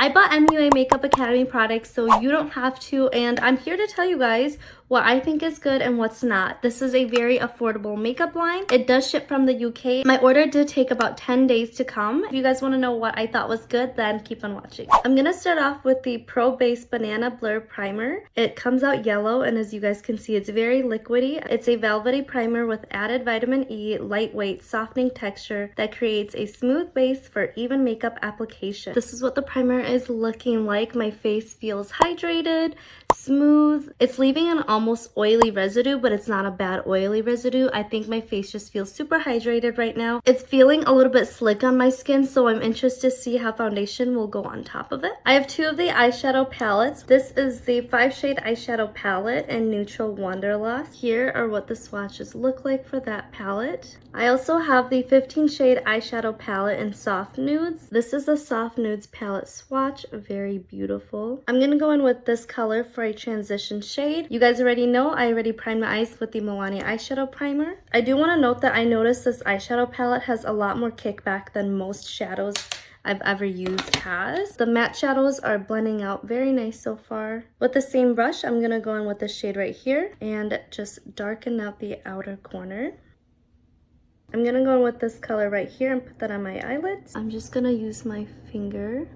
I bought MUA Makeup Academy products so you don't have to, and I'm here to tell you guys what I think is good and what's not. This is a very affordable makeup line. It does ship from the UK. My order did take about 10 days to come. If you guys want to know what I thought was good, then keep on watching. I'm gonna start off with the Pro Base Banana Blur Primer. It comes out yellow, and as you guys can see, it's very liquidy. It's a velvety primer with added vitamin E, lightweight, softening texture that creates a smooth base for even makeup application. This is what the primer is looking like. My face feels hydrated, smooth. It's leaving an almost oily residue, but it's not a bad oily residue. I think my face just feels super hydrated right now. It's feeling a little bit slick on my skin, so I'm interested to see how foundation will go on top of it. I have two of the eyeshadow palettes. This is the 5-shade eyeshadow palette in Neutral Wanderlust. Here are what the swatches look like for that palette. I also have the 15-shade eyeshadow palette in Soft Nudes. This is the Soft Nudes palette swatch. Very beautiful. I'm gonna go in with this color for a transition shade. You guys already know I already primed my eyes with the Milani eyeshadow primer. I do want to note that I noticed this eyeshadow palette has a lot more kickback than most shadows I've ever used has. The matte shadows are blending out very nice so far. With the same brush, I'm gonna go in with this shade right here and just darken out the outer corner. I'm gonna go in with this color right here and put that on my eyelids. I'm just gonna use my finger.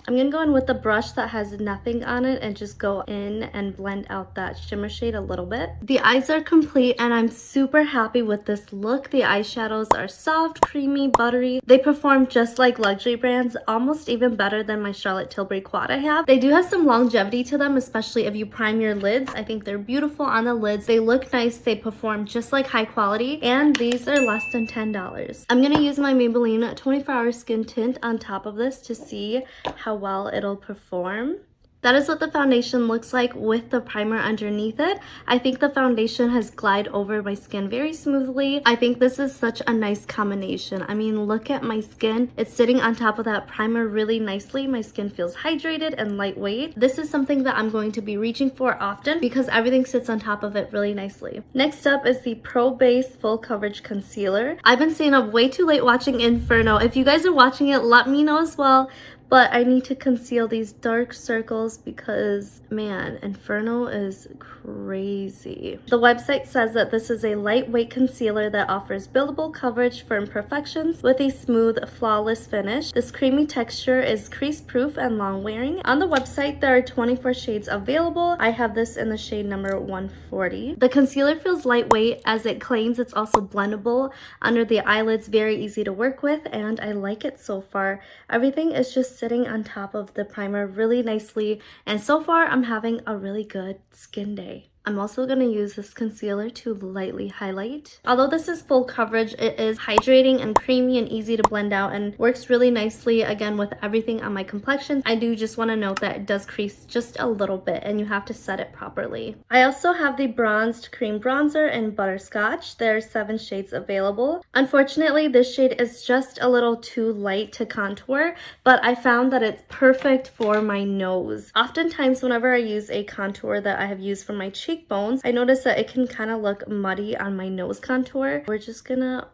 I'm gonna go in with the brush that has nothing on it and just go in and blend out that shimmer shade a little bit. The eyes are complete and I'm super happy with this look. The eyeshadows are soft, creamy, buttery. They perform just like luxury brands, almost even better than my Charlotte Tilbury quad I have. They do have some longevity to them, especially if you prime your lids. I think they're beautiful on the lids. They look nice, they perform just like high quality, and these are less than $10. I'm gonna use my Maybelline 24-Hour Skin Tint on top of this to see how well it'll perform. That is what the foundation looks like with the primer underneath it. I think the foundation has glided over my skin very smoothly. I think this is such a nice combination. I mean, look at my skin. It's sitting on top of that primer really nicely. My skin feels hydrated and lightweight. This is something that I'm going to be reaching for often because everything sits on top of it really nicely. Next up is the Pro Base Full Coverage Concealer. I've been staying up way too late watching Inferno. If you guys are watching it, let me know as well. But I need to conceal these dark circles because, man, Inferno is crazy. The website says that this is a lightweight concealer that offers buildable coverage for imperfections with a smooth, flawless finish. This creamy texture is crease-proof and long-wearing. On the website, there are 24 shades available. I have this in the shade number 140. The concealer feels lightweight as it claims it's also blendable under the eyelids, very easy to work with, and I like it so far. Everything is just sitting on top of the primer really nicely, and so far I'm having a really good skin day. I'm also going to use this concealer to lightly highlight. Although this is full coverage, it is hydrating and creamy and easy to blend out and works really nicely again with everything on my complexion. I do just want to note that it does crease just a little bit and you have to set it properly. I also have the Bronzed Cream Bronzer in Butterscotch. There are 7 shades available. Unfortunately, this shade is just a little too light to contour, but I found that it's perfect for my nose. Oftentimes, whenever I use a contour that I have used for my cheekbones, I notice that it can kind of look muddy on my nose contour. We're just gonna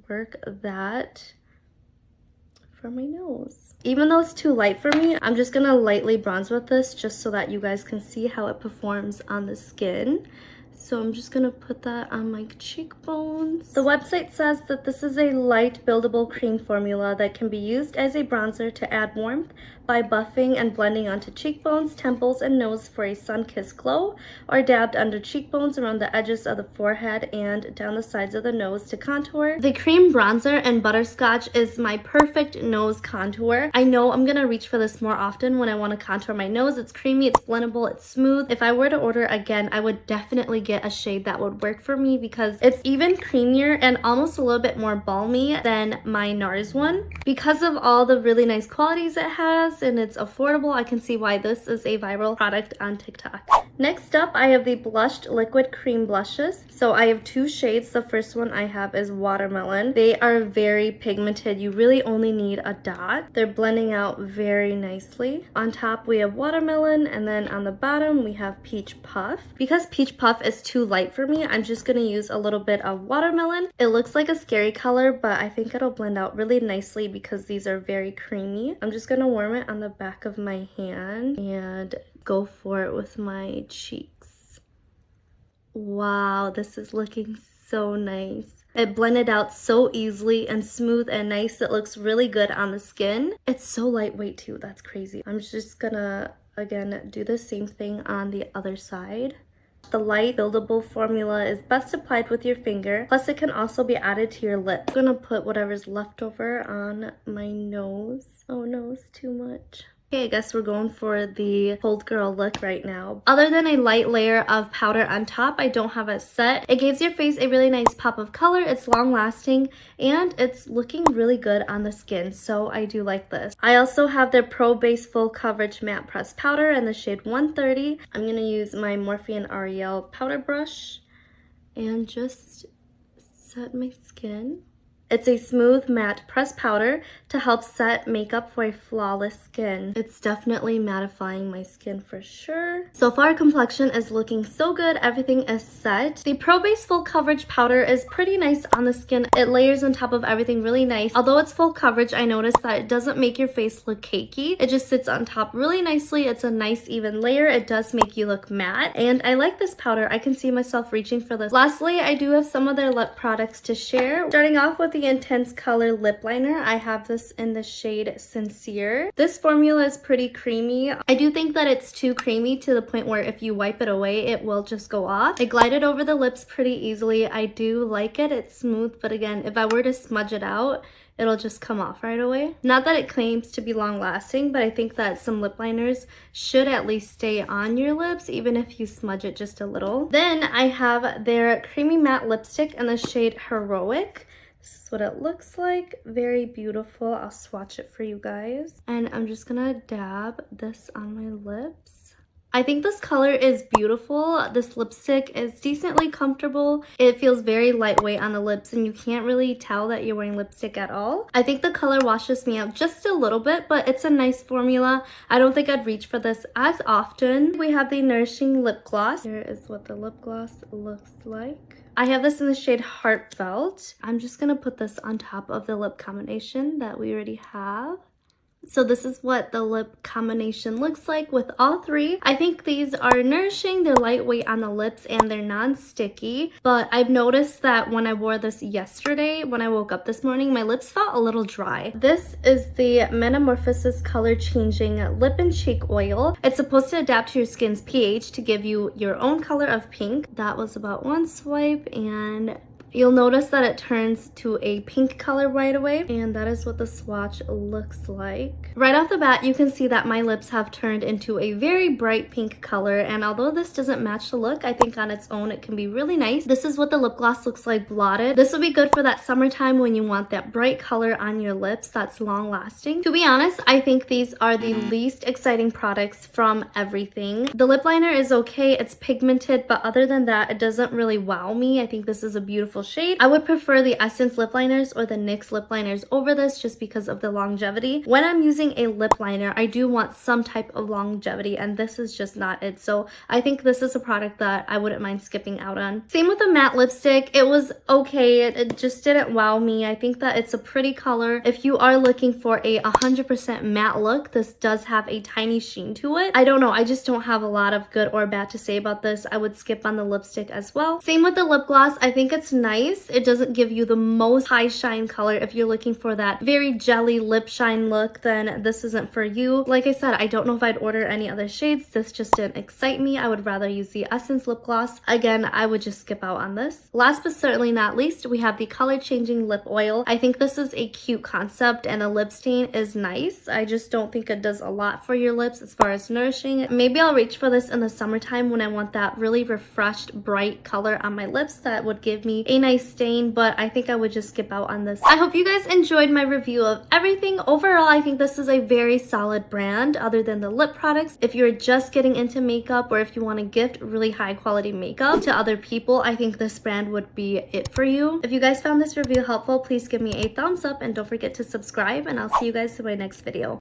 work that for my nose. Even though it's too light for me, I'm just gonna lightly bronze with this just so that you guys can see how it performs on the skin. So I'm just gonna put that on my cheekbones. The website says that this is a light buildable cream formula that can be used as a bronzer to add warmth by buffing and blending onto cheekbones, temples, and nose for a sun-kissed glow, or dabbed under cheekbones around the edges of the forehead and down the sides of the nose to contour. The cream bronzer in Butterscotch is my perfect nose contour. I know I'm gonna reach for this more often when I want to contour my nose. It's creamy, it's blendable, it's smooth. If I were to order again, I would definitely get a shade that would work for me because it's even creamier and almost a little bit more balmy than my NARS one. Because of all the really nice qualities it has and it's affordable, I can see why this is a viral product on TikTok. Next up, I have the Blushed Liquid Cream Blushes. So I have 2 shades. The first one I have is Watermelon. They are very pigmented. You really only need a dot. They're blending out very nicely. On top, we have Watermelon, and then on the bottom, we have Peach Puff. Because Peach Puff is is too light for me, I'm just going to use a little bit of watermelon. It looks like a scary color, but I think it'll blend out really nicely because these are very creamy. I'm just going to warm it on the back of my hand and go for it with my cheeks. Wow, this is looking so nice. It blended out so easily and smooth and nice. It looks really good on the skin. It's so lightweight too. That's crazy. I'm just gonna, again, do the same thing on the other side. The light buildable formula is best applied with your finger. Plus, it can also be added to your lips. I'm gonna put whatever's left over on my nose. Oh no, it's too much. Okay, I guess we're going for the cold girl look right now. Other than a light layer of powder on top, I don't have it set. It gives your face a really nice pop of color. It's long lasting and it's looking really good on the skin, so I do like this. I also have their Pro Base Full Coverage Matte Pressed Powder in the shade 130. I'm gonna use my Morphe Ariel powder brush and just set my skin. It's a smooth matte pressed powder to help set makeup for a flawless skin. It's definitely mattifying my skin for sure. So far, complexion is looking so good. Everything is set. The Pro Base Full Coverage powder is pretty nice on the skin. It layers on top of everything really nice. Although it's full coverage, I noticed that it doesn't make your face look cakey. It just sits on top really nicely. It's a nice even layer. It does make you look matte. And I like this powder. I can see myself reaching for this. Lastly, I do have some of their lip products to share. Starting off with the Intense Color Lip Liner. I have this in the shade Sincere. This formula is pretty creamy. I do think that it's too creamy to the point where if you wipe it away, it will just go off. I glided over the lips pretty easily. I do like it. It's smooth, but again, if I were to smudge it out, it'll just come off right away. Not that it claims to be long lasting, but I think that some lip liners should at least stay on your lips, even if you smudge it just a little. Then I have their Creamy Matte Lipstick in the shade Heroic. This is what it looks like. Very beautiful. I'll swatch it for you guys. And I'm just gonna dab this on my lips. I think this color is beautiful. This lipstick is decently comfortable. It feels very lightweight on the lips and you can't really tell that you're wearing lipstick at all. I think the color washes me out just a little bit, but it's a nice formula. I don't think I'd reach for this as often. We have the Nourishing Lip Gloss. Here is what the lip gloss looks like. I have this in the shade Heartfelt. I'm just gonna put this on top of the lip combination that we already have. So this is what the lip combination looks like with all three. I think these are nourishing. They're lightweight on the lips and they're non-sticky. But I've noticed that when I wore this yesterday, when I woke up this morning, my lips felt a little dry. This is the Metamorphosis Color Changing Lip and Cheek Oil. It's supposed to adapt to your skin's pH to give you your own color of pink. That was about one swipe and you'll notice that it turns to a pink color right away, and that is what the swatch looks like. Right off the bat, you can see that my lips have turned into a very bright pink color, and although this doesn't match the look, I think on its own it can be really nice. This is what the lip gloss looks like blotted. This will be good for that summertime when you want that bright color on your lips that's long lasting. To be honest, I think these are the least exciting products from everything. The lip liner is okay, it's pigmented, but other than that, it doesn't really wow me. I think this is a beautiful shade. I would prefer the Essence lip liners or the NYX lip liners over this just because of the longevity. When I'm using a lip liner, I do want some type of longevity and this is just not it. So I think this is a product that I wouldn't mind skipping out on. Same with the matte lipstick. It was okay. It just didn't wow me. I think that it's a pretty color. If you are looking for a 100% matte look, this does have a tiny sheen to it. I don't know. I just don't have a lot of good or bad to say about this. I would skip on the lipstick as well. Same with the lip gloss. I think it's nice. It doesn't give you the most high shine color. If you're looking for that very jelly lip shine look, then this isn't for you. Like I said, I don't know if I'd order any other shades. This just didn't excite me. I would rather use the Essence lip gloss. Again, I would just skip out on this. Last but certainly not least, we have the Color Changing Lip Oil. I think this is a cute concept and a lip stain is nice. I just don't think it does a lot for your lips as far as nourishing. Maybe I'll reach for this in the summertime when I want that really refreshed, bright color on my lips that would give me a nice stain, but I think I would just skip out on this. I hope you guys enjoyed my review of everything. Overall, I think this is a very solid brand other than the lip products. If you're just getting into makeup or if you want to gift really high quality makeup to other people, I think this brand would be it for you. If you guys found this review helpful, please give me a thumbs up and don't forget to subscribe, and I'll see you guys in my next video.